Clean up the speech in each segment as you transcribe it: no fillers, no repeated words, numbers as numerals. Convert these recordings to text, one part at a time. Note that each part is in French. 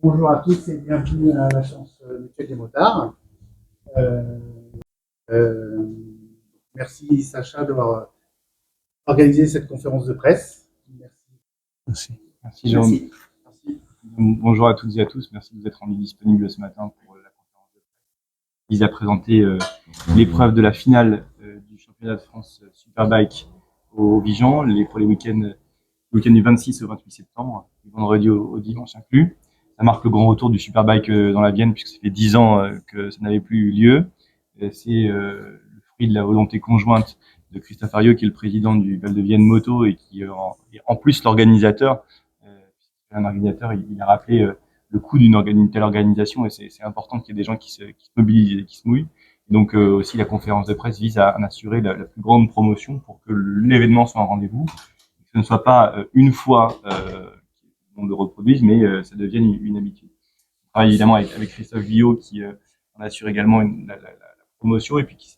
Bonjour à tous et bienvenue à l'Agence mutuelle des motards. Euh, euh, Merci Sacha d'avoir organisé cette conférence de presse. Merci. Merci Jérôme. Merci. Bonjour à toutes et à tous. Merci de vous être rendus disponibles ce matin pour la conférence de presse. Il a présenté l'épreuve de la finale du championnat de France Superbike au Vigan pour le week-end du 26 au 28 septembre, du vendredi au dimanche inclus. Ça marque le grand retour du Superbike dans la Vienne puisque ça fait 10 ans que ça n'avait plus eu lieu. C'est le fruit de la volonté conjointe de Christophe Arieux, qui est le président du Val de Vienne Moto et qui est en plus l'organisateur. Un organisateur, il a rappelé le coût d'une telle organisation et c'est important qu'il y ait des gens qui se mobilisent et qui se mouillent. Et donc aussi la conférence de presse vise à assurer la plus grande promotion pour que l'événement soit un rendez-vous, que ce ne soit pas une fois qu'on le reproduise, mais ça devienne une habitude. On travaille évidemment avec Christophe Guillot qui en assure également la promotion et puis qui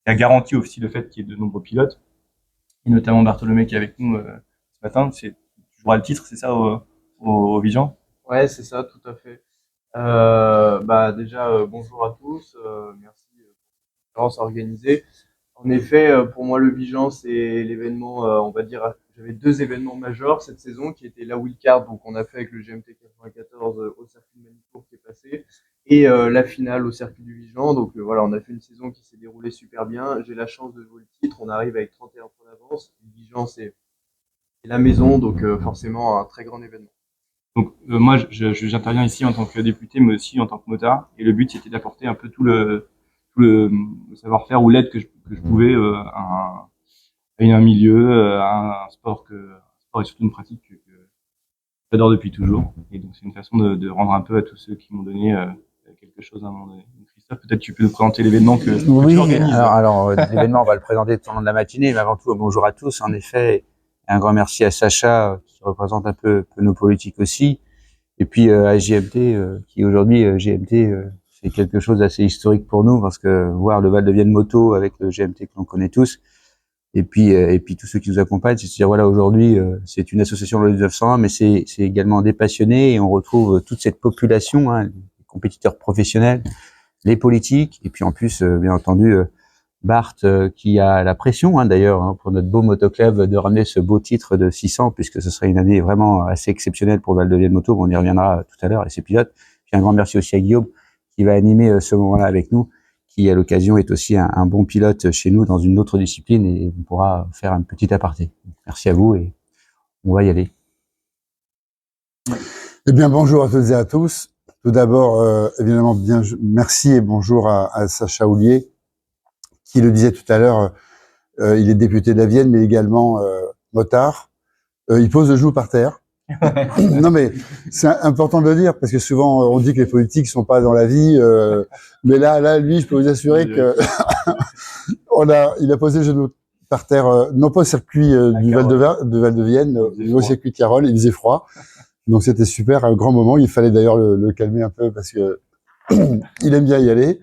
a garanti aussi le fait qu'il y ait de nombreux pilotes, et notamment Bartholomé qui est avec nous ce matin. C'est toujours le titre, c'est ça au Vigan? Ouais, c'est ça, tout à fait. Déjà, bonjour à tous. Merci pour cette conférence organisée. En effet, pour moi, le Vigan, c'est l'événement, on va dire, j'avais deux événements majeurs cette saison qui étaient la wildcard, donc on a fait avec le GMT 94 au circuit de Manicourt qui est passé, et la finale au circuit du Vigan. Donc voilà, on a fait une saison qui s'est déroulée super bien. J'ai la chance de jouer le titre. On arrive avec 31 points d'avance. Le Vigan, c'est la maison, donc forcément un très grand événement. Donc moi, j'interviens ici en tant que député, mais aussi en tant que motard. Et le but, c'était d'apporter un peu tout le savoir-faire ou l'aide que je pouvais à un milieu, à un sport et surtout une pratique que j'adore depuis toujours. Et donc c'est une façon de rendre un peu à tous ceux qui m'ont donné quelque chose à un moment donné. Christophe, peut-être tu peux nous présenter l'événement que tu organises. L'événement, on va le présenter tout au long de la matinée, mais avant tout, bonjour à tous. En effet, un grand merci à Sacha, qui représente un peu nos politiques aussi. Et puis à GMT, qui aujourd'hui, GMT, c'est quelque chose d'assez historique pour nous, parce que voir le Val de Vienne Moto avec le GMT que l'on connaît tous, et puis tous ceux qui nous accompagnent, c'est à dire voilà, aujourd'hui, c'est une association de 1901, mais c'est également des passionnés, et on retrouve toute cette population, hein, les compétiteurs professionnels, les politiques, et puis en plus, bien entendu, Bart qui a la pression, hein, d'ailleurs, hein, pour notre beau motoclub de ramener ce beau titre de 600, puisque ce serait une année vraiment assez exceptionnelle pour Val de Vienne Moto. On y reviendra tout à l'heure, et ses pilotes. Puis un grand merci aussi à Guillaume qui va animer ce moment-là avec nous, qui à l'occasion est aussi un bon pilote chez nous dans une autre discipline, et on pourra faire un petit aparté. Merci à vous et on va y aller. Eh bien, bonjour à toutes et à tous. Tout d'abord, évidemment, merci et bonjour à Sacha Houlier, qui le disait tout à l'heure, il est député de la Vienne, mais également motard. Il pose le genou par terre. Non, mais c'est important de le dire, parce que souvent on dit que les politiques sont pas dans la vie, mais là, lui, je peux vous assurer que il a posé le genou par terre, non pas au circuit du Val de Vienne, au circuit de Carole. Il faisait froid, donc c'était super, un grand moment. Il fallait d'ailleurs le calmer un peu parce que il aime bien y aller.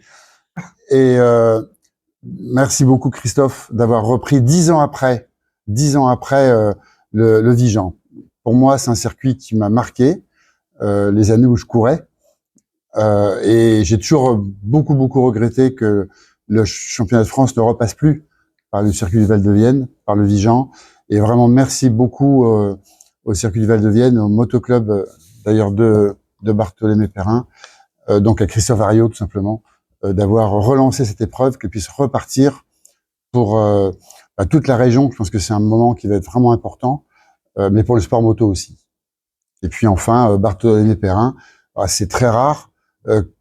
Et merci beaucoup Christophe d'avoir repris 10 ans après le Vigan. Pour moi, c'est un circuit qui m'a marqué les années où je courais, et j'ai toujours beaucoup regretté que le championnat de France ne repasse plus par le circuit du Val de Vienne, par le Vigan. Et vraiment merci beaucoup au circuit du Val de Vienne, au motoclub d'ailleurs de Bartholomé Perrin, donc à Christophe Arieux tout simplement, d'avoir relancé cette épreuve, qu'elle puisse repartir pour toute la région. Je pense que c'est un moment qui va être vraiment important, mais pour le sport moto aussi. Et puis enfin, Bartholomé Perrin, c'est très rare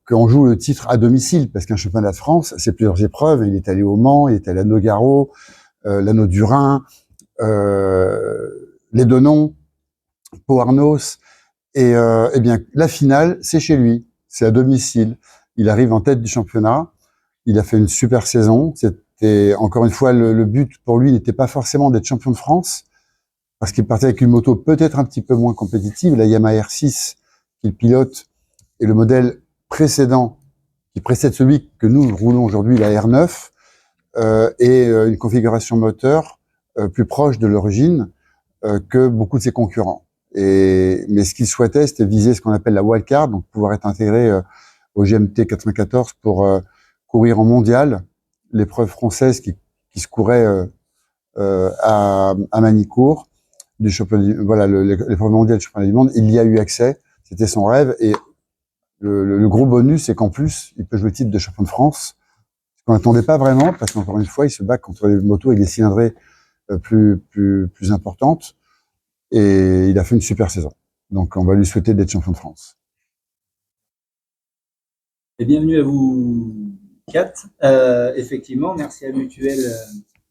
qu'on joue le titre à domicile, parce qu'un championnat de France, c'est plusieurs épreuves. Il est allé au Mans, il est allé à Nogaro, l'Anneau du Rhin, les Donons, Pau-Arnos, et eh bien la finale, c'est chez lui, c'est à domicile. Il arrive en tête du championnat. Il a fait une super saison. C'était encore une fois le but pour lui n'était pas forcément d'être champion de France, parce qu'il partait avec une moto peut-être un petit peu moins compétitive, la Yamaha R6 qu'il pilote, et le modèle précédent qui précède celui que nous roulons aujourd'hui, la R9, et une configuration moteur plus proche de l'origine que beaucoup de ses concurrents. Mais ce qu'il souhaitait, c'était viser ce qu'on appelle la wildcard, donc pouvoir être intégré au GMT 94 pour courir en mondial l'épreuve française qui se courait à Manicourt du championnat, voilà, l'épreuve mondiale du championnat du monde. Il y a eu accès, c'était son rêve. Et le gros bonus, c'est qu'en plus, il peut jouer le titre de champion de France. Ce qu'on n'attendait pas vraiment, parce qu'encore une fois, il se bat contre des motos avec des cylindrées plus importantes. Et il a fait une super saison. Donc, on va lui souhaiter d'être champion de France. Et bienvenue à vous quatre. Effectivement, merci à Mutuelle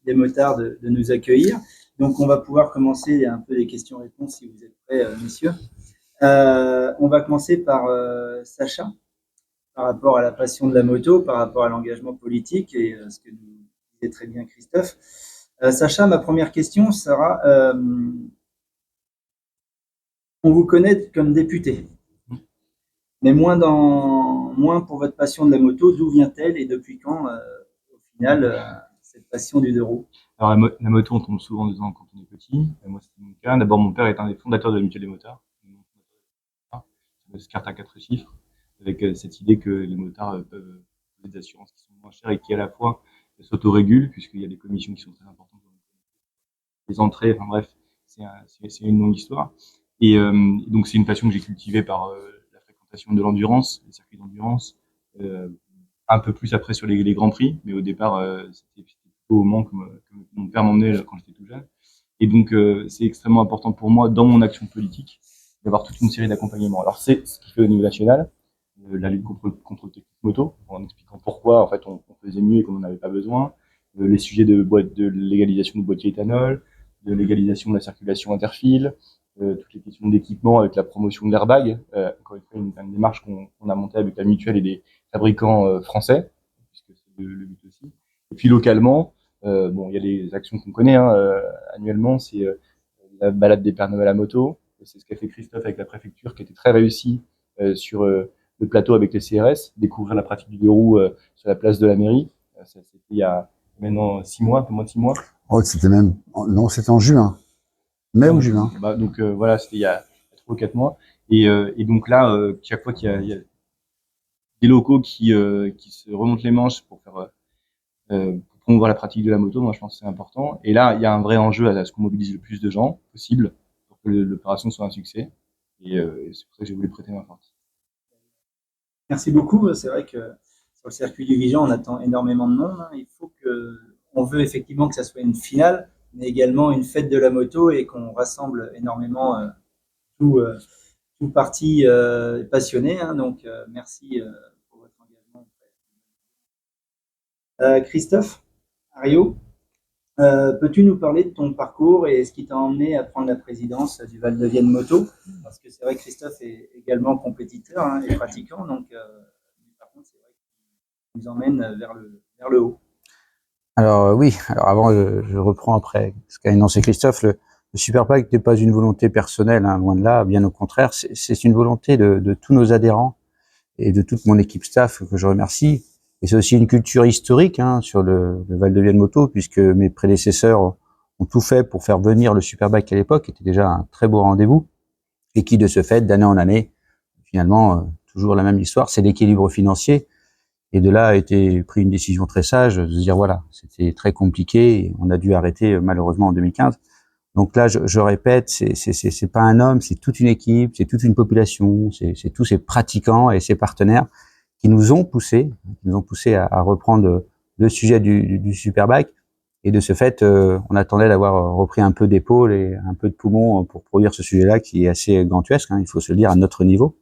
des Motards de nous accueillir. Donc, on va pouvoir commencer un peu les questions-réponses si vous êtes prêts, messieurs. On va commencer par Sacha, par rapport à la passion de la moto, par rapport à l'engagement politique et ce que nous disait très bien Christophe. Sacha, ma première question sera, on vous connaît comme député, mais moins pour votre passion de la moto. D'où vient-elle et depuis quand, au final, cette passion du deux roues? Alors la moto, on tombe souvent dedans quand on est petit. Et moi, c'était mon cas. D'abord, mon père est un des fondateurs de la Mutuelle des Motards. C'est carte à 4 chiffres, avec cette idée que les motards peuvent avoir des assurances qui sont moins chères et qui à la fois s'autorégulent, puisqu'il y a des commissions qui sont très importantes, les entrées, enfin bref, c'est une longue histoire. Et donc c'est une passion que j'ai cultivée par la fréquentation de l'endurance, les circuits d'endurance, un peu plus après sur les grands prix, mais au départ c'était plutôt au Mans que mon père m'emmenait quand j'étais tout jeune. Et donc c'est extrêmement important pour moi dans mon action politique d'avoir toute une série d'accompagnements. Alors c'est ce qui fait au niveau national, la lutte contre le technique moto, en expliquant pourquoi en fait on faisait mieux et qu'on n'en avait pas besoin, les sujets de légalisation de boîtiers éthanol, de légalisation de la circulation interfile, toutes les questions d'équipement avec la promotion de l'airbag, encore une fois une démarche qu'on a montée avec la mutuelle et des fabricants français, puisque c'est le but aussi. Et puis localement, bon il y a des actions qu'on connaît annuellement, c'est la balade des Pères Noël à moto. C'est ce qu'a fait Christophe avec la préfecture, qui était très réussi sur le plateau avec les CRS, découvrir la pratique du deux roues sur la place de la mairie. C'était il y a maintenant 6 mois, un peu moins de 6 mois. Oh, c'était même, non, c'était en juin. Mai ou juin. Bah, donc voilà, c'était il y a 3 ou 4 mois. Et donc là, chaque fois qu'il y a des locaux qui se remontent les manches pour faire pour promouvoir la pratique de la moto, moi je pense que c'est important. Et là, il y a un vrai enjeu à ce qu'on mobilise le plus de gens possible pour que l'opération soit un succès. Et c'est pour ça que j'ai voulu prêter main forte. Merci beaucoup. C'est vrai que sur le circuit du Vigan, on attend énormément de monde. Il faut on veut effectivement que ça soit une finale, mais également une fête de la moto et qu'on rassemble énormément tout parti passionné. Donc merci pour votre engagement. Christophe, Ario, peux-tu nous parler de ton parcours et ce qui t'a emmené à prendre la présidence du Val de Vienne Moto? Parce que c'est vrai que Christophe est également compétiteur et pratiquant, donc par contre, c'est vrai qu'il nous emmène vers le haut. Alors oui, alors avant, je reprends après ce qu'a énoncé Christophe. Le Superbike n'est pas une volonté personnelle, loin de là, bien au contraire. C'est une volonté de tous nos adhérents et de toute mon équipe staff que je remercie. Et c'est aussi une culture historique sur le Val de Vienne Moto, puisque mes prédécesseurs ont tout fait pour faire venir le Superbike à l'époque, qui était déjà un très beau rendez-vous, et qui de ce fait, d'année en année, finalement, toujours la même histoire, c'est l'équilibre financier. Et de là a été pris une décision très sage de se dire voilà, c'était très compliqué, et on a dû arrêter malheureusement en 2015. Donc là, je répète, c'est pas un homme, c'est toute une équipe, c'est toute une population, c'est tous ces pratiquants et ces partenaires qui nous ont poussés à reprendre le sujet du Superbike. Et de ce fait, on attendait d'avoir repris un peu d'épaule et un peu de poumon pour produire ce sujet-là qui est assez grandiosque, il faut se le dire, à notre niveau.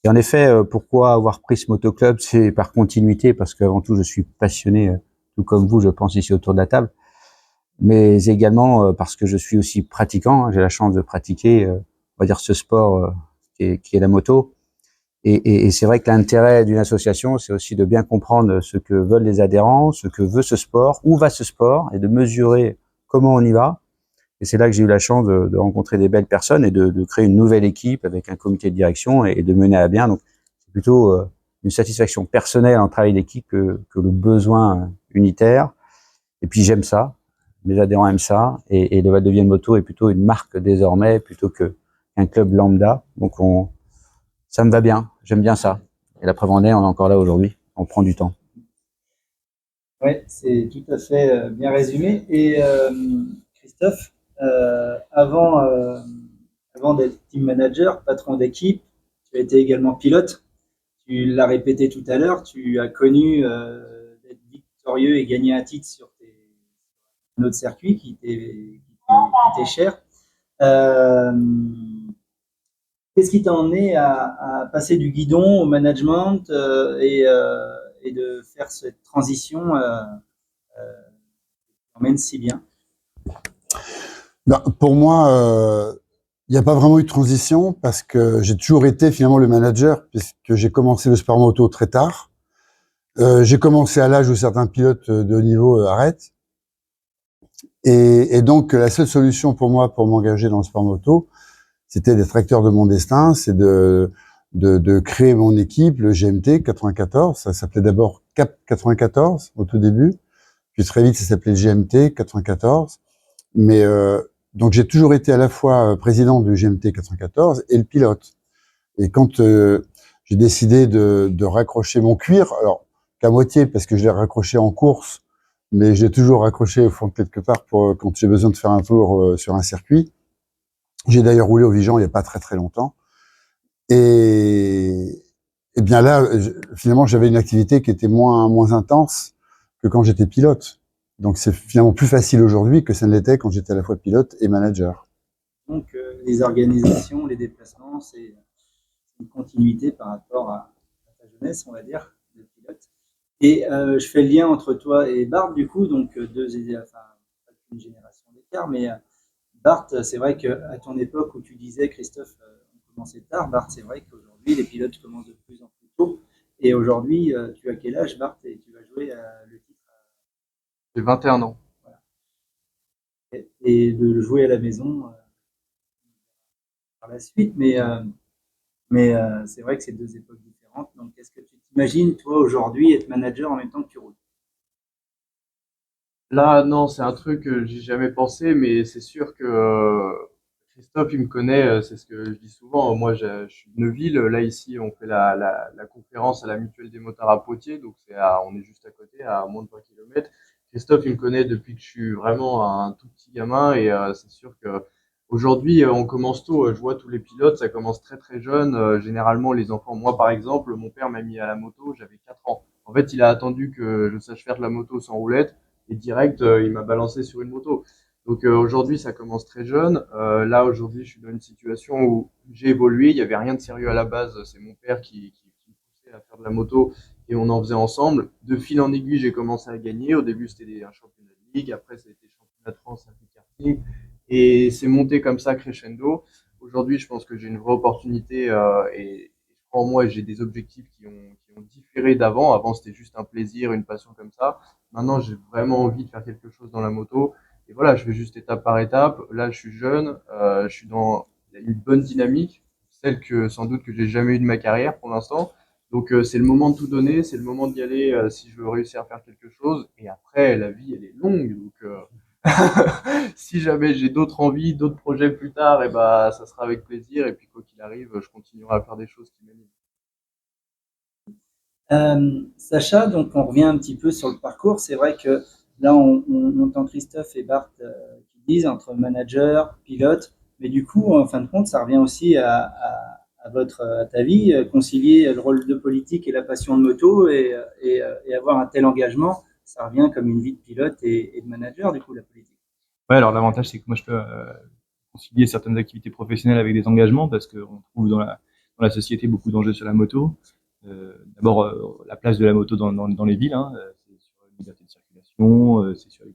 Et en effet, pourquoi avoir pris ce motoclub? C'est par continuité, parce qu'avant tout, je suis passionné, tout comme vous, je pense, ici autour de la table, mais également parce que je suis aussi pratiquant. J'ai la chance de pratiquer, on va dire, ce sport qui est la moto. Et c'est vrai que l'intérêt d'une association, c'est aussi de bien comprendre ce que veulent les adhérents, ce que veut ce sport, où va ce sport, et de mesurer comment on y va. Et c'est là que j'ai eu la chance de rencontrer des belles personnes et de créer une nouvelle équipe avec un comité de direction et de mener à bien. Donc, c'est plutôt une satisfaction personnelle en travail d'équipe que le besoin unitaire. Et puis, j'aime ça. Mes adhérents aiment ça. Et le Val de Vienne Moto est plutôt une marque désormais, plutôt que qu'un club lambda. Donc ça me va bien, j'aime bien ça. Et la preuve en est, on est encore là aujourd'hui, on prend du temps. Oui, c'est tout à fait bien résumé. Et Christophe, avant d'être team manager, patron d'équipe, tu as été également pilote. Tu l'as répété tout à l'heure, tu as connu d'être victorieux et gagner un titre sur un autre circuit qui t'est cher. Qu'est-ce qui t'a emmené à passer du guidon au management et de faire cette transition qui emmène si bien? Pour moi, il n'y a pas vraiment eu de transition parce que j'ai toujours été finalement le manager puisque j'ai commencé le sport moto très tard. J'ai commencé à l'âge où certains pilotes de haut niveau arrêtent. Et donc, la seule solution pour moi pour m'engager dans le sport moto, c'était d'être acteur de mon destin, c'est de créer mon équipe, le GMT 94. Ça s'appelait d'abord CAP 94 au tout début. Puis très vite, ça s'appelait GMT 94. Mais donc j'ai toujours été à la fois président du GMT 94 et le pilote. Et quand j'ai décidé de raccrocher mon cuir, alors qu'à moitié parce que je l'ai raccroché en course, mais j'ai toujours raccroché au fond quelque part pour quand j'ai besoin de faire un tour sur un circuit. J'ai d'ailleurs roulé au Vigan il n'y a pas très très longtemps. Et bien là, finalement, j'avais une activité qui était moins intense que quand j'étais pilote. Donc c'est finalement plus facile aujourd'hui que ça ne l'était quand j'étais à la fois pilote et manager. Donc les organisations, les déplacements, c'est une continuité par rapport à ta jeunesse, on va dire, de pilote. Et je fais le lien entre toi et Bart, du coup, donc pas une génération d'écart, mais Bart, c'est vrai qu'à ton époque où tu disais, Christophe, on commençait tard, Bart, c'est vrai qu'aujourd'hui, les pilotes commencent de plus en plus tôt. Et aujourd'hui, tu as quel âge, Bart, et tu vas jouer le titre? J'ai 21 ans. Voilà. Et de le jouer à la maison par la suite, mais c'est vrai que c'est deux époques différentes. Donc, est-ce que tu t'imagines, toi, aujourd'hui, être manager en même temps que tu roules? Là, non, c'est un truc que j'ai jamais pensé, mais c'est sûr que Christophe, il me connaît, c'est ce que je dis souvent. Moi, je suis de Neuville. Là, ici, on fait la conférence à la Mutuelle des motards à Poitiers, donc on est juste à côté, à moins de 20 kilomètres. Christophe, il me connaît depuis que je suis vraiment un tout petit gamin, et c'est sûr que aujourd'hui, on commence tôt. Je vois tous les pilotes, ça commence très très jeune. Généralement, les enfants, moi par exemple, mon père m'a mis à la moto, j'avais 4 ans. En fait, il a attendu que je sache faire de la moto sans roulette. Et direct, il m'a balancé sur une moto. Donc aujourd'hui, ça commence très jeune. Là, aujourd'hui, je suis dans une situation où j'ai évolué. Il n'y avait rien de sérieux à la base. C'est mon père qui me poussait à faire de la moto et on en faisait ensemble. De fil en aiguille, j'ai commencé à gagner. Au début, c'était un championnat de ligue. Après, ça a été championnat de France, un karting. Et c'est monté comme ça, crescendo. Aujourd'hui, je pense que j'ai une vraie opportunité et je crois en moi et j'ai des objectifs qui ont différé d'avant. Avant, c'était juste un plaisir, une passion comme ça. Maintenant, j'ai vraiment envie de faire quelque chose dans la moto. Et voilà, je fais juste étape par étape. Là, je suis jeune, je suis dans une bonne dynamique, celle que sans doute que j'ai jamais eu de ma carrière pour l'instant. Donc, c'est le moment de tout donner, c'est le moment d'y aller si je veux réussir à faire quelque chose. Et après, la vie, elle est longue. Donc, si jamais j'ai d'autres envies, d'autres projets plus tard, et bah, ça sera avec plaisir. Et puis, quoi qu'il arrive, je continuerai à faire des choses qui m'animent. Sacha, donc on revient un petit peu sur le parcours. C'est vrai que là, on entend Christophe et Bart qui disent entre manager, pilote, mais du coup, en fin de compte, ça revient aussi à ta vie, concilier le rôle de politique et la passion de moto et avoir un tel engagement, ça revient comme une vie de pilote et de manager, du coup, la politique. Ouais, alors l'avantage, c'est que moi, je peux concilier certaines activités professionnelles avec des engagements parce qu'on trouve dans la société beaucoup d'enjeux sur la moto. D'abord, la place de la moto dans les villes, hein, c'est sur la liberté de circulation, c'est sur les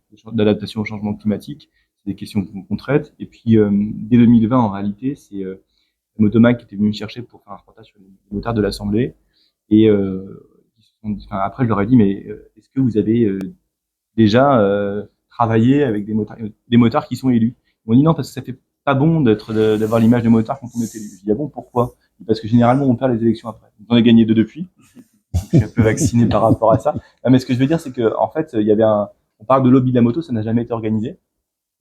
questions d'adaptation au changement climatique, c'est des questions qu'on traite. Et puis, dès 2020, en réalité, c'est Motomac qui était venu me chercher pour faire un reportage sur les motards de l'Assemblée. Et après, je leur ai dit, mais est-ce que vous avez déjà travaillé avec des motards qui sont élus? Ils m'ont dit non, parce que ça fait pas bon d'avoir l'image des motards quand on est élu. Je dis ah bon, pourquoi? Parce que généralement, on perd les élections après. J'en ai gagné 2 depuis. Je suis un peu vacciné par rapport à ça. Non, mais ce que je veux dire, c'est que en fait, il y avait on parle de lobby de la moto, ça n'a jamais été organisé.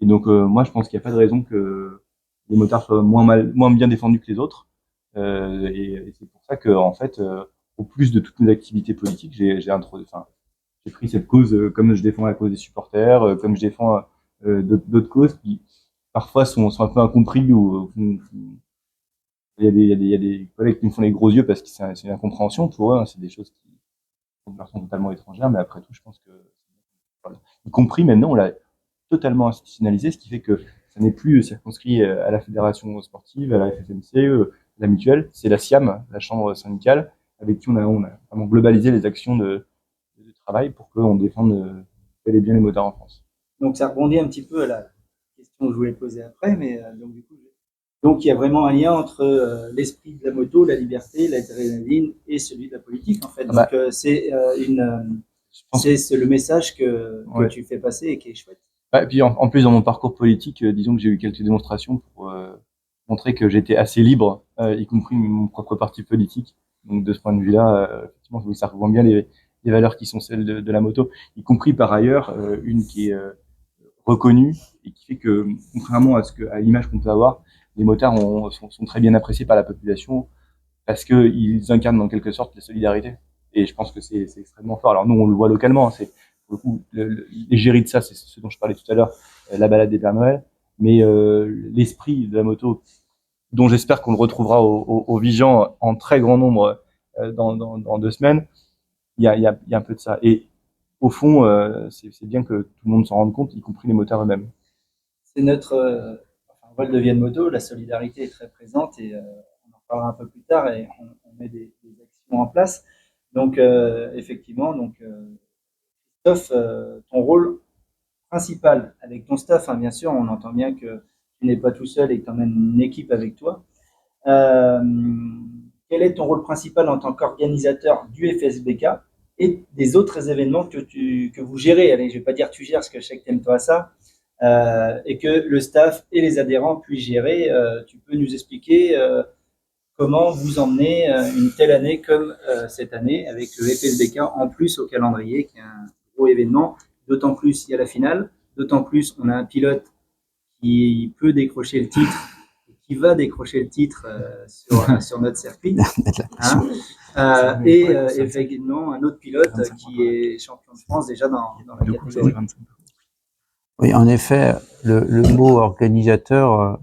Et donc, moi, je pense qu'il n'y a pas de raison que les motards soient moins bien défendus que les autres. Et c'est pour ça que, en fait, au plus de toutes mes activités politiques, j'ai pris cette cause comme je défends la cause des supporters, comme je défends d'autres causes qui parfois sont un peu incompris ou il y a des collègues qui me font les gros yeux parce que c'est une incompréhension pour eux, hein, c'est des choses qui sont totalement étrangères, mais après tout, je pense que voilà. Y compris maintenant, on l'a totalement institutionnalisé, ce qui fait que ça n'est plus circonscrit à la fédération sportive, à la FFMC, la mutuelle, c'est la SIAM, la chambre syndicale, avec qui on a vraiment globalisé les actions de travail pour qu'on défende bel et bien les motards en France. Donc ça rebondit un petit peu à la question que je voulais poser après, mais donc il y a vraiment un lien entre l'esprit de la moto, la liberté, l'adrénaline et celui de la politique en fait. Donc c'est le message que tu fais passer et qui est chouette. Et puis en plus dans mon parcours politique, disons que j'ai eu quelques démonstrations pour montrer que j'étais assez libre, y compris mon propre parti politique. Donc de ce point de vue-là, effectivement, ça revoit bien les valeurs qui sont celles de la moto, y compris par ailleurs une qui est reconnue et qui fait que contrairement à l'image qu'on peut avoir, les motards sont très bien appréciés par la population parce que ils incarnent en quelque sorte la solidarité. Et je pense que c'est extrêmement fort. Alors nous, on le voit localement. C'est pour le coup l'égérie de ça, c'est ce dont je parlais tout à l'heure, la balade des Pères Noël. Mais l'esprit de la moto, dont j'espère qu'on le retrouvera au Vigan en très grand nombre dans 2 semaines, il y a un peu de ça. Et au fond, c'est bien que tout le monde s'en rende compte, y compris les motards eux-mêmes. C'est notre Val de Vienne Moto, la solidarité est très présente et on en parlera un peu plus tard et on met des actions en place. Donc effectivement, Christophe, ton rôle principal avec ton staff, hein, bien sûr, on entend bien que tu n'es pas tout seul et que tu emmènes une équipe avec toi. Quel est ton rôle principal en tant qu'organisateur du FSBK et des autres événements que vous gérez? Allez, je ne vais pas dire tu gères, parce que je sais que tu n'aimes pas ça. Et que le staff et les adhérents puissent gérer. Tu peux nous expliquer comment vous emmenez une telle année comme cette année avec le FSBK en plus au calendrier, qui est un gros événement. D'autant plus, il y a la finale. D'autant plus, on a un pilote qui peut décrocher le titre, qui va décrocher le titre sur notre circuit. Hein, et effectivement, un autre pilote qui est champion de France déjà dans la catégorie. Oui, en effet, le mot organisateur,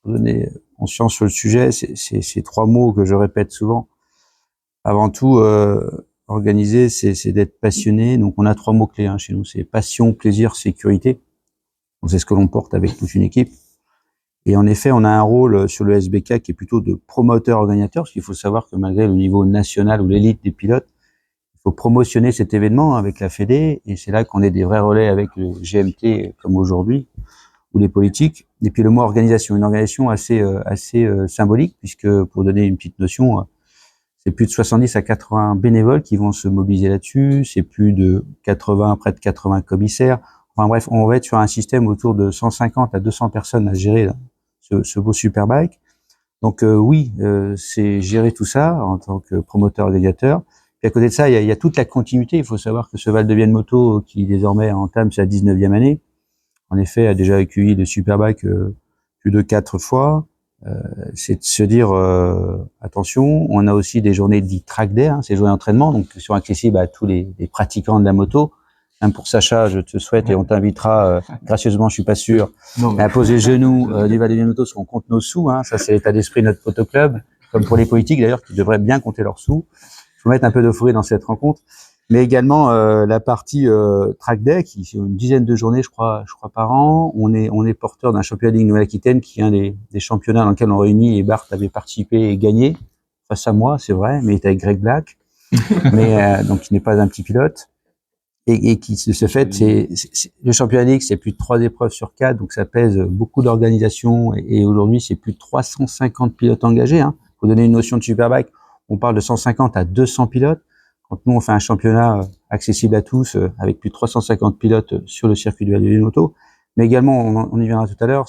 pour donner conscience sur le sujet, c'est 3 mots que je répète souvent. Avant tout, organiser, c'est d'être passionné. Donc, on a 3 mots clés chez nous. C'est passion, plaisir, sécurité. Donc, c'est ce que l'on porte avec toute une équipe. Et en effet, on a un rôle sur le SBK qui est plutôt de promoteur-organisateur, parce qu'il faut savoir que malgré le niveau national ou l'élite des pilotes, il faut promotionner cet événement avec la Fédé, et c'est là qu'on est des vrais relais avec le GMT comme aujourd'hui, ou les politiques. Et puis le mot organisation, une organisation assez symbolique, puisque pour donner une petite notion, c'est plus de 70 à 80 bénévoles qui vont se mobiliser là-dessus, c'est plus de près de 80 commissaires. Enfin bref, on va être sur un système autour de 150 à 200 personnes à gérer là, ce beau superbike. Donc oui, c'est gérer tout ça en tant que promoteur organisateur. Et à côté de ça, il y a toute la continuité. Il faut savoir que ce Val de Vienne Moto, qui désormais entame sa 19e année, en effet, a déjà accueilli le Superbike plus de 4 fois. C'est de se dire, attention, on a aussi des journées dites track day, ces journées d'entraînement, donc qui sont accessibles à tous les pratiquants de la moto. Même pour Sacha, je te souhaite et on t'invitera gracieusement, je suis pas sûr, à poser le genou du Val de Vienne Moto, parce qu'on compte nos sous. Ça, c'est l'état d'esprit de notre motoclub, comme pour les politiques d'ailleurs, qui devraient bien compter leurs sous. Il faut mettre un peu d'euphorie dans cette rencontre, mais également la partie track day, qui c'est une dizaine de journées, je crois par an. On est porteur d'un championnat de Ligue Nouvelle-Aquitaine, qui est un des championnats dans lesquels on réunit, et Bart avait participé et gagné face à moi, c'est vrai, mais il était avec Greg Black, mais donc il n'est pas un petit pilote. Et qui se fait, c'est le championnat de Ligue, c'est plus de 3 épreuves sur 4, donc ça pèse beaucoup d'organisation, et aujourd'hui c'est plus de 350 pilotes engagés. Pour donner une notion de Superbike, on parle de 150 à 200 pilotes. Quand nous on fait un championnat accessible à tous, avec plus de 350 pilotes sur le circuit de Val de Vienne Moto, mais également, on y viendra tout à l'heure,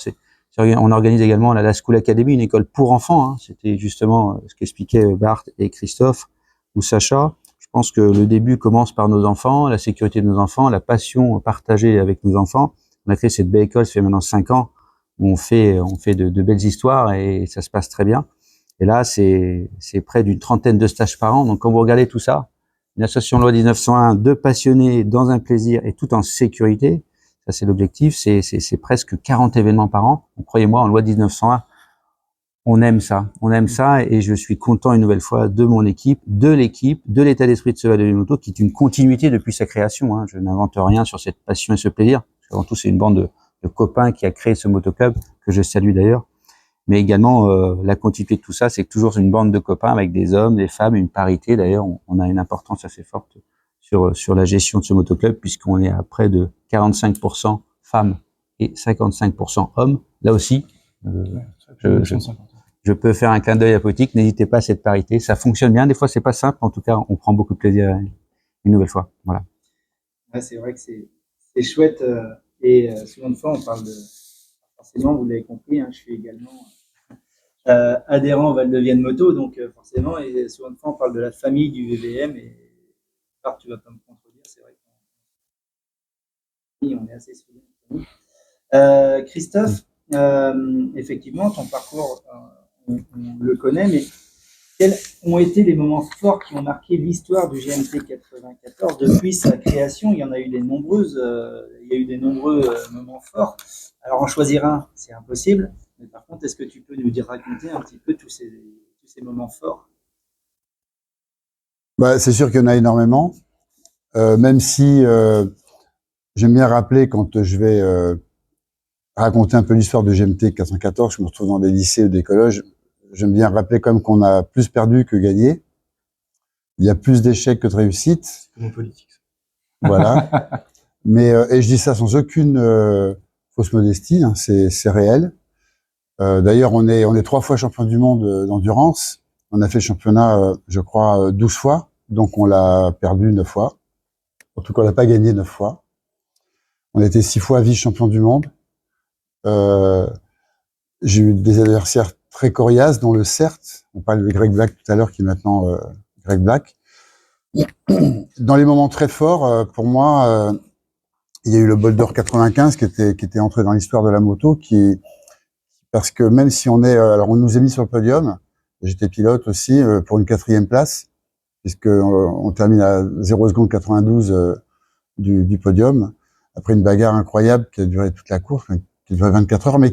on organise également la School Academy, une école pour enfants. C'était justement ce qu'expliquaient Bart et Christophe ou Sacha. Je pense que le début commence par nos enfants, la sécurité de nos enfants, la passion partagée avec nos enfants. On a créé cette belle école, ça fait maintenant 5 ans. où on fait de belles histoires et ça se passe très bien. Et là, c'est près d'une trentaine de stages par an. Donc, quand vous regardez tout ça, une association loi 1901, 2 passionnés dans un plaisir et tout en sécurité, ça c'est l'objectif, c'est presque 40 événements par an. Donc, croyez-moi, en loi 1901, on aime ça et je suis content une nouvelle fois de mon équipe, de l'état d'esprit de ce Val de Moto qui est une continuité depuis sa création. Hein. Je n'invente rien sur cette passion et ce plaisir. Avant tout, c'est une bande de copains qui a créé ce motoclub, que je salue d'ailleurs. Mais également, la continuité de tout ça, c'est toujours une bande de copains avec des hommes, des femmes, une parité. D'ailleurs, on a une importance assez forte sur la gestion de ce motoclub puisqu'on est à près de 45% femmes et 55% hommes. Là aussi, je peux faire un clin d'œil à Potique. N'hésitez pas à cette parité. Ça fonctionne bien. Des fois, c'est pas simple. En tout cas, on prend beaucoup de plaisir une nouvelle fois. Voilà. Ouais, c'est vrai que c'est chouette. Souvent de fois, on parle de... Forcément, vous l'avez compris, hein, je suis également adhérent au Val de Vienne Moto. Donc, forcément, et souvent de fois, on parle de la famille du VVM. Et tu vas pas me contredire. C'est vrai qu'on est assez soudés. Christophe, effectivement, ton parcours, on le connaît, mais quels ont été les moments forts qui ont marqué l'histoire du GMT 94 depuis sa création? Il y en a eu des nombreuses, il y a eu des nombreux moments forts. Alors en choisir un, c'est impossible. Mais par contre, est-ce que tu peux nous raconter un petit peu tous ces moments forts? Bah, c'est sûr qu'il y en a énormément, même si j'aime bien rappeler quand je vais raconter un peu l'histoire de GMT 94, je me retrouve dans des lycées ou des collèges, j'aime bien rappeler quand même qu'on a plus perdu que gagné. Il y a plus d'échecs que de réussites. C'est mon politique. Voilà. Mais et je dis ça sans aucune fausse modestie, hein, c'est réel. D'ailleurs, on est 3 fois champion du monde d'endurance. On a fait le championnat, je crois, 12 fois. Donc, on l'a perdu 9 fois. En tout cas, on l'a pas gagné 9 fois. On a été 6 fois vice-champion du monde. J'ai eu des adversaires très coriaces, dont le CERT. On parle de Greg Black tout à l'heure, qui est maintenant Greg Black. Dans les moments très forts, pour moi, il y a eu le Bol d'Or 95 qui était entré dans l'histoire de la moto, parce que même si alors on nous a mis sur le podium, j'étais pilote aussi pour une 4e place, puisque on termine à 0 seconde 92 du podium après une bagarre incroyable qui a duré toute la course, qui a duré 24 heures, mais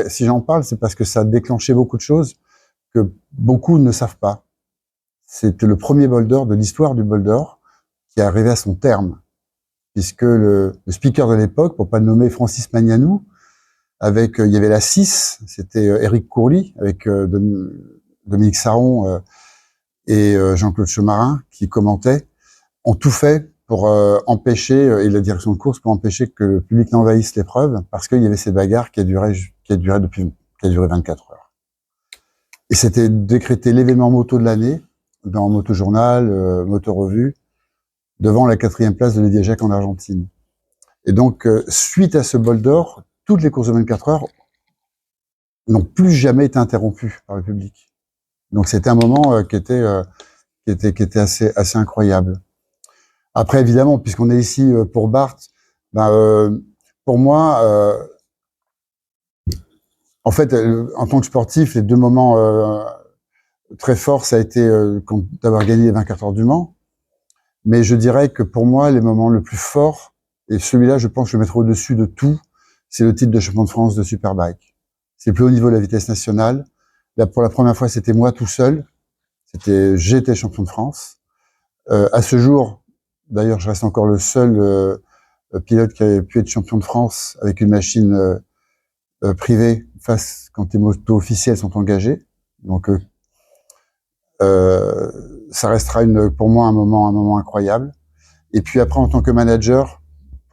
si j'en parle, c'est parce que ça a déclenché beaucoup de choses que beaucoup ne savent pas. C'était le premier Bol d'Or de l'histoire du Bol d'Or qui est arrivé à son terme, puisque le speaker de l'époque, pour pas le nommer Francis Magnanou, il y avait la 6, c'était Éric Courly, avec Dominique Saron et Jean-Claude Chemarin qui commentaient, ont tout fait pour empêcher, et la direction de course, pour empêcher que le public n'envahisse l'épreuve, parce qu'il y avait ces bagarres qui a duré 24 heures. Et c'était décrété l'événement moto de l'année, dans Moto Journal, Moto Revue, devant la 4e place de Lydia Jacques en Argentine. Et donc, suite à ce Bol d'Or, toutes les courses de 24 heures n'ont plus jamais été interrompues par le public. Donc, c'était un moment qui était assez incroyable. Après, évidemment, puisqu'on est ici pour Bart, pour moi, en fait, en tant que sportif, les 2 moments très forts, ça a été d'avoir gagné les 24 heures du Mans. Mais je dirais que pour moi, les moments le plus forts, et celui-là, je pense que je le mettrai au-dessus de tout, c'est le titre de champion de France de Superbike. C'est le plus haut niveau de la vitesse nationale. Là, pour la première fois, c'était moi tout seul. J'étais champion de France. À ce jour, d'ailleurs, je reste encore le seul pilote qui a pu être champion de France avec une machine privée quand les motos officielles sont engagées. Donc, ça restera pour moi un moment incroyable. Et puis après, en tant que manager,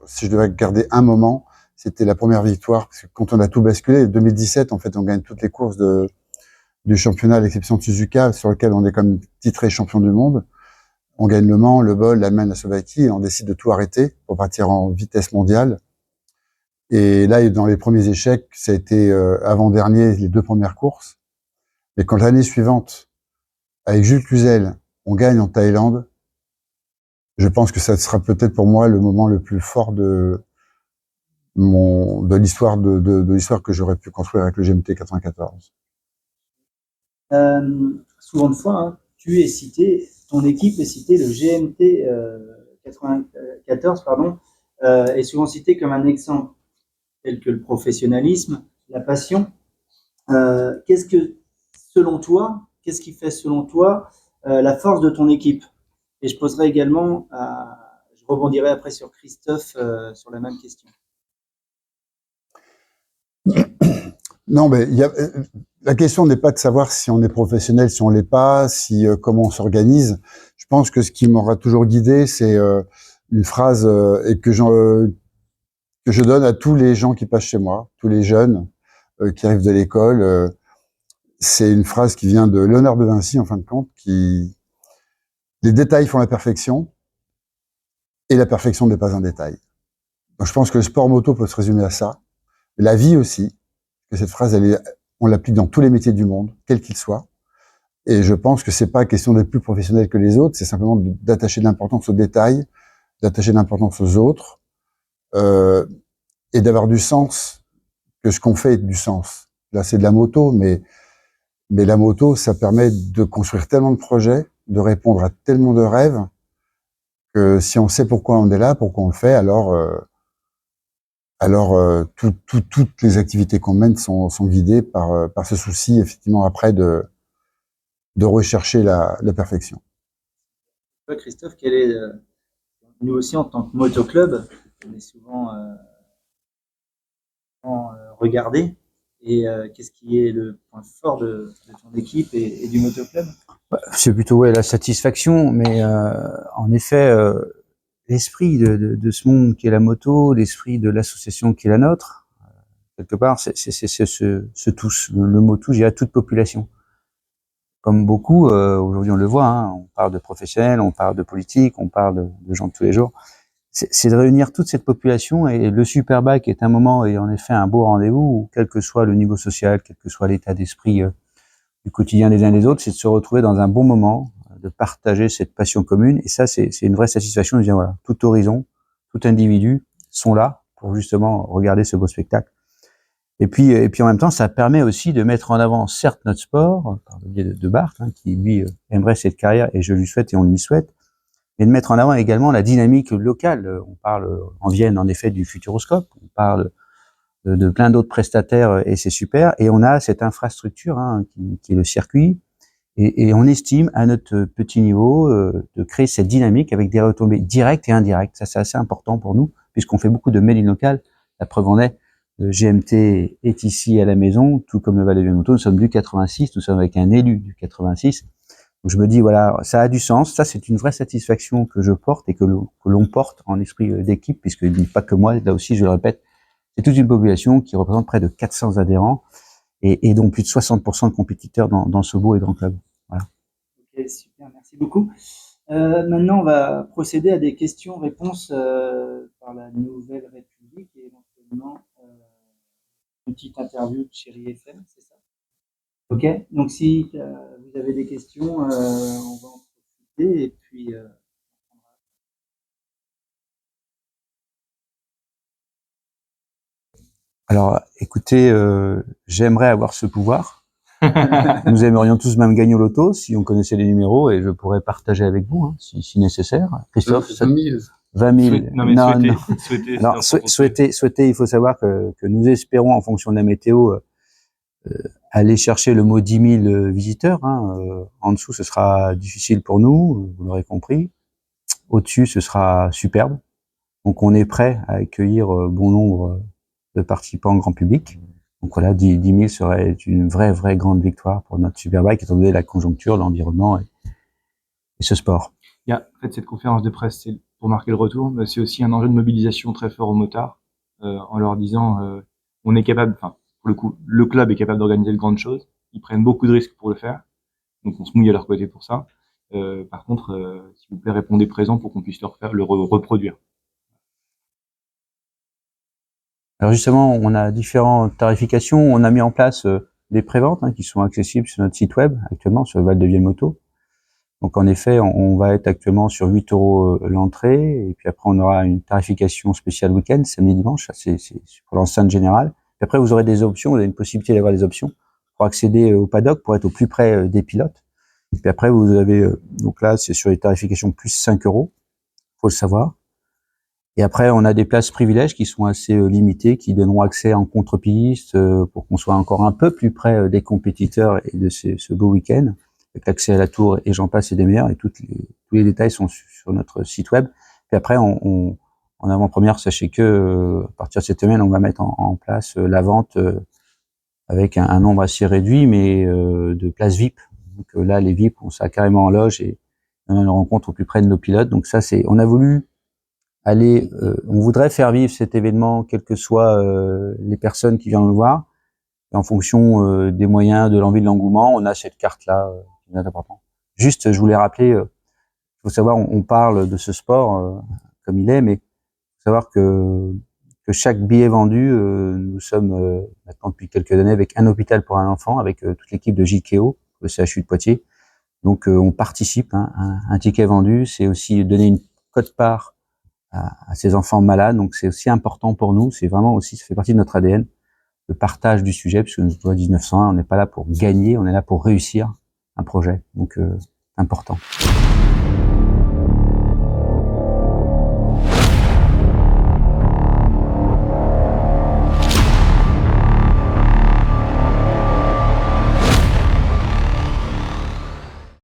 si je devais garder un moment, c'était la première victoire, parce que quand on a tout basculé, 2017, en fait, on gagne toutes les courses du championnat, à l'exception de Suzuka, sur lequel on est comme titré champion du monde. On gagne le Mans, le Bol, l'Allemagne, la Slovaquie, et on décide de tout arrêter pour partir en vitesse mondiale. Et là, dans les premiers échecs, ça a été avant-dernier, les 2 premières courses. Mais quand l'année suivante, avec Jules Cluzel, on gagne en Thaïlande, je pense que ça sera peut-être pour moi le moment le plus fort de de l'histoire de l'histoire que j'aurais pu construire avec le GMT 94. Souvent de fois, hein, tu es cité, ton équipe est citée, le GMT 94, pardon, est souvent cité comme un exemple tel que le professionnalisme, la passion. Qu'est-ce qui fait selon toi la force de ton équipe? Et je poserai également, je rebondirai après sur Christophe sur la même question. Non, mais la question n'est pas de savoir si on est professionnel, si on l'est pas, comment on s'organise. Je pense que ce qui m'aura toujours guidé, c'est une phrase et que je donne à tous les gens qui passent chez moi, tous les jeunes qui arrivent de l'école. C'est une phrase qui vient de Léonard de Vinci, en fin de compte, les détails font la perfection et la perfection n'est pas un détail. Donc, je pense que le sport moto peut se résumer à ça. La vie aussi, que cette phrase, on l'applique dans tous les métiers du monde, quels qu'ils soient. Et je pense que c'est pas question d'être plus professionnel que les autres, c'est simplement d'attacher de l'importance aux détails, d'attacher de l'importance aux autres, et d'avoir du sens, que ce qu'on fait ait du sens. Là, c'est de la moto, mais la moto, ça permet de construire tellement de projets, de répondre à tellement de rêves, que si on sait pourquoi on est là, pourquoi on le fait, alors toutes les activités qu'on mène sont guidées par ce souci, effectivement, après de rechercher la perfection. Christophe, nous aussi en tant que motoclub, on est souvent regardé. Et qu'est-ce qui est le point fort de ton équipe et du motoclub? C'est plutôt la satisfaction, mais en effet, l'esprit de ce monde qui est la moto, l'esprit de l'association qui est la nôtre, quelque part, c'est ce tous, le mot tous, il y a toute population. Comme beaucoup, aujourd'hui on le voit, hein, on parle de professionnels, on parle de politique, on parle de gens de tous les jours. C'est de réunir toute cette population, et le Superbike est un moment et en effet un beau rendez-vous où, quel que soit le niveau social, quel que soit l'état d'esprit du quotidien des uns et des autres, c'est de se retrouver dans un bon moment, de partager cette passion commune. Et ça, c'est une vraie satisfaction de dire voilà, tout horizon, tout individu sont là pour justement regarder ce beau spectacle. Et puis en même temps, ça permet aussi de mettre en avant, certes, notre sport, par le biais de Bart, hein, qui lui aimerait cette carrière, et je lui souhaite et on lui souhaite, mais de mettre en avant également la dynamique locale. On parle en Vienne, en effet, du Futuroscope, on parle de plein d'autres prestataires, et c'est super. Et on a cette infrastructure hein, qui est le circuit, et on estime à notre petit niveau de créer cette dynamique avec des retombées directes et indirectes. Ça, c'est assez important pour nous, puisqu'on fait beaucoup de made in local. La preuve en est, le GMT est ici à la maison, tout comme le Val de Vieux-Moto. Nous sommes du 86, nous sommes avec un élu du 86. Donc je me dis, voilà, ça a du sens. Ça, c'est une vraie satisfaction que je porte et que l'on porte en esprit d'équipe, puisque il n'y a pas que moi, là aussi, je le répète, c'est toute une population qui représente près de 400 adhérents et dont plus de 60% de compétiteurs dans ce beau et grand club. Voilà. Ok, super, merci beaucoup. Maintenant, on va procéder à des questions-réponses par la Nouvelle République et éventuellement une petite interview de Chérie FM, c'est ça? Ok, donc si vous avez des questions, on va en profiter et puis. Alors, écoutez, j'aimerais avoir ce pouvoir. Nous aimerions tous même gagner au loto si on connaissait les numéros, et je pourrais partager avec vous hein, si nécessaire. Christophe, 20 000. 20 000. Non, mais souhaiter, il faut savoir que nous espérons, en fonction de la météo, aller chercher le mot 10 000 visiteurs. Hein. En dessous, ce sera difficile pour nous, vous l'aurez compris. Au-dessus, ce sera superbe. Donc, on est prêt à accueillir bon nombre de participants grand public. Donc voilà, 10 000 serait une vraie grande victoire pour notre Superbike, étant donné la conjoncture, l'environnement et ce sport. Il y a, en fait, cette conférence de presse, c'est pour marquer le retour, mais c'est aussi un enjeu de mobilisation très fort aux motards, en leur disant, on est capable, enfin, pour le coup, le club est capable d'organiser de grandes choses. Ils prennent beaucoup de risques pour le faire. Donc, on se mouille à leur côté pour ça. Par contre, s'il vous plaît, répondez présent pour qu'on puisse le reproduire. Alors justement, on a différentes tarifications. On a mis en place des préventes hein, qui sont accessibles sur notre site web actuellement, sur Val de Vieux-Moto. Donc en effet, on va être actuellement sur 8 euros l'entrée, et puis après on aura une tarification spéciale week-end, samedi, dimanche, ça c'est pour l'enceinte générale. Puis après vous aurez des options, vous avez une possibilité d'avoir des options pour accéder au paddock, pour être au plus près des pilotes. Et puis après vous avez, donc là c'est sur les tarifications plus 5 euros, faut le savoir. Et après on a des places privilèges qui sont assez limitées, qui donneront accès en contre-piste pour qu'on soit encore un peu plus près des compétiteurs et de ce beau week-end, avec l'accès à la tour et j'en passe et des meilleurs, et tous les détails sont sur notre site web. Puis après, en avant-première, sachez que à partir de cette semaine, on va mettre en place la vente avec un nombre assez réduit, mais de places VIP. Donc là, les VIP, on sera carrément en loge et on a une rencontre au plus près de nos pilotes. Donc ça, on a voulu aller, on voudrait faire vivre cet événement, quelles que soient les personnes qui viennent nous voir. Et en fonction des moyens, de l'envie, de l'engouement, on a cette carte-là qui est importante. Juste, je voulais rappeler, il faut savoir, on parle de ce sport comme il est, mais il faut savoir que chaque billet vendu, nous sommes maintenant depuis quelques années avec un hôpital pour un enfant, avec toute l'équipe de JKO, le CHU de Poitiers. Donc on participe, hein, un ticket vendu, c'est aussi donner une quote-part à ces enfants malades, donc c'est aussi important pour nous, c'est vraiment aussi, ça fait partie de notre ADN, le partage du sujet, puisque nous, loi 1901, on n'est pas là pour gagner, on est là pour réussir un projet, donc important.